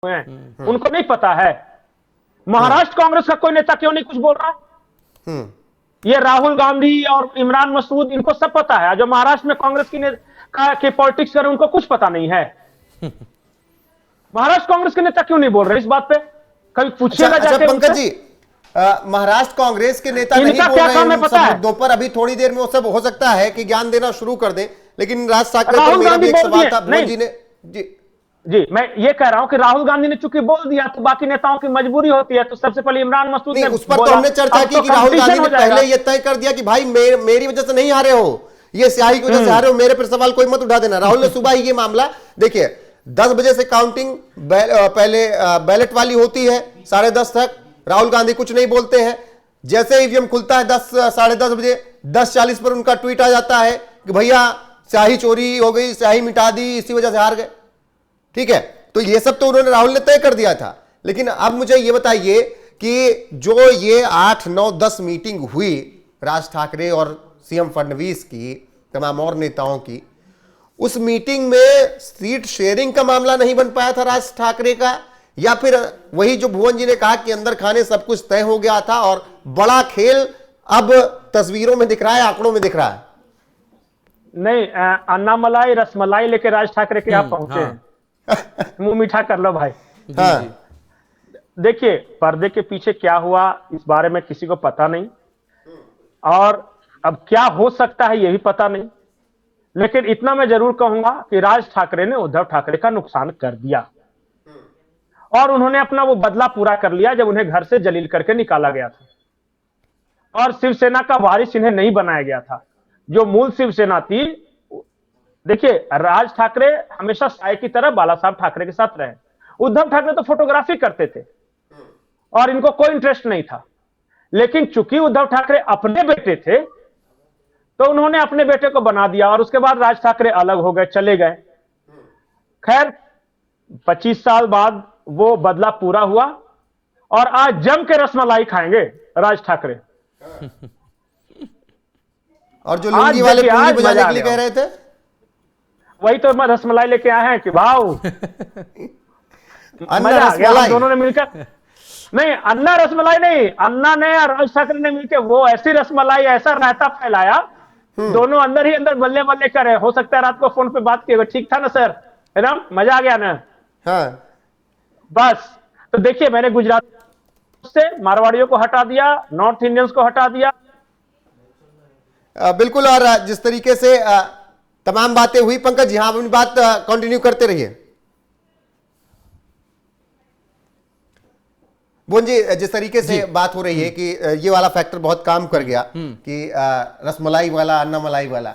हैं, उनको नहीं पता है। महाराष्ट्र कांग्रेस का कोई नेता क्यों नहीं कुछ बोल रहा? ये राहुल गांधी और इमरान मसूद, इनको सब पता है। जो महाराष्ट्र में कांग्रेस की पॉलिटिक्स कर, उनको कुछ पता नहीं है। महाराष्ट्र कांग्रेस के नेता क्यों नहीं बोल रहे इस बात पे? कभी पूछिएगा जाके पंकज जी, महाराष्ट्र कांग्रेस के नेता नहीं बोल रहे हैं इन सब मुद्दों पर। अभी थोड़ी देर में वो सब हो सकता है कि ज्ञान देना शुरू कर दें, लेकिन राज ठाकरे पर मेरा भी एक सवाल था। भुवन जी ने जी, मैं ये कह रहा हूं कि राहुल गांधी ने चूंकि बोल दिया तो बाकी नेताओं की मजबूरी होती है। तो सबसे पहले इमरान मसूद ने उस पर तो हमने चर्चा की कि राहुल गांधी ने पहले ये तय कर दिया कि भाई मेरी वजह से नहीं हारे हो, ये स्याही की वजह से हारे हो, मेरे पर सवाल कोई मत उठा देना। राहुल ने सुबह ही ये मामला, देखिए 10 बजे से काउंटिंग पहले बैलेट वाली होती है 10:30 तक, राहुल गांधी कुछ नहीं बोलते हैं। जैसे ईवीएम खुलता है 10 साढ़े 10 बजे, 10:40 पर उनका ट्वीट आ जाता है कि भैया स्याही चोरी हो गई, स्याही मिटा दी, इसी वजह से हार गए। ठीक है, तो ये सब तो उन्होंने, राहुल ने तय कर दिया था। लेकिन अब मुझे ये बताइए कि जो ये 8, 9, 10 मीटिंग हुई राज ठाकरे और सीएम फडणवीस की, तमाम और नेताओं की, उस मीटिंग में सीट शेयरिंग का मामला नहीं बन पाया था राज ठाकरे का, या फिर वही जो भुवन जी ने कहा कि अंदर खाने सब कुछ तय हो गया था और बड़ा खेल अब तस्वीरों में दिख रहा है, आंकड़ों में दिख रहा है? नहीं, अन्ना मलाई रसमलाई लेके राज ठाकरे के यहां पहुंचे हैं। मुंह मीठा कर लो भाई। हाँ। देखिए, पर्दे के पीछे क्या हुआ इस बारे में किसी को पता नहीं, और अब क्या हो सकता है ये भी पता नहीं। लेकिन इतना मैं जरूर कहूंगा कि राज ठाकरे ने उद्धव ठाकरे का नुकसान कर दिया, और उन्होंने अपना वो बदला पूरा कर लिया जब उन्हें घर से जलील करके निकाला गया था और शिवसेना का वारिस इन्हें नहीं बनाया गया था। जो मूल शिवसेना थी, देखिए राज ठाकरे हमेशा साय की तरह बाला साहब ठाकरे के साथ रहे। उद्धव ठाकरे तो फोटोग्राफी करते थे और इनको कोई इंटरेस्ट नहीं था। लेकिन चूंकि उद्धव ठाकरे अपने बेटे थे तो उन्होंने अपने बेटे को बना दिया, और उसके बाद राज ठाकरे अलग हो गए, चले गए। खैर 25 साल बाद वो बदला पूरा हुआ, और आज जम के रसमलाई खाएंगे राज ठाकरे। और जो लुंगी वाले पूंजी बजाने के लिए कह रहे थे, वही तो मैं रसमलाई लेके आए हैं कि भाव मजा आ गया। दोनों ने मिलकर, नहीं अन्ना रसमलाई नहीं, अन्ना ने और राज ठाकरे ने मिलकर वो ऐसी रसमलाई, ऐसा रायता फैलाया, दोनों अंदर ही अंदर बल्ले बल्ले करे। हो सकता है रात को फोन पे बात किए, ठीक था ना सर, एकदम मजा आ गया ना। हाँ। बस तो देखिए, मैंने गुजरात से मारवाड़ियों को हटा दिया, नॉर्थ इंडियंस को हटा दिया। बिल्कुल, और जिस तरीके से तमाम बातें हुई, पंकज यहां अपनी बात कंटिन्यू करते रहिए। भुवन जी, जिस तरीके से बात हो रही है कि ये वाला फैक्टर बहुत काम कर गया कि रसमलाई वाला, अन्ना मलाई वाला,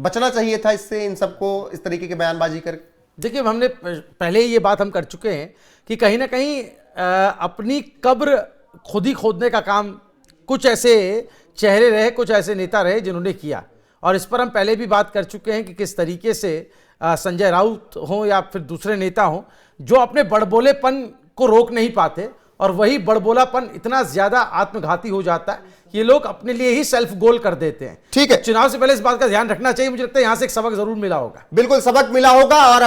बचना चाहिए था इससे, इन सबको इस तरीके के बयानबाजी कर। देखिए, हमने पहले ही ये बात हम कर चुके हैं कि कहीं ना कहीं अपनी कब्र खुद ही खोदने का काम कुछ ऐसे चेहरे रहे, कुछ ऐसे नेता रहे जिन्होंने किया। और इस पर हम पहले भी बात कर चुके हैं कि किस तरीके से संजय राउत हो या फिर दूसरे नेता हो, जो अपने बड़बोलेपन को रोक नहीं पाते, और वही बड़बोलापन इतना ज्यादा आत्मघाती हो जाता है कि ये लोग अपने लिए ही सेल्फ गोल कर देते हैं। ठीक है, चुनाव से पहले इस बात का ध्यान रखना चाहिए। मुझे लगता है यहां से एक सबक जरूर मिला होगा। बिल्कुल सबक मिला होगा। और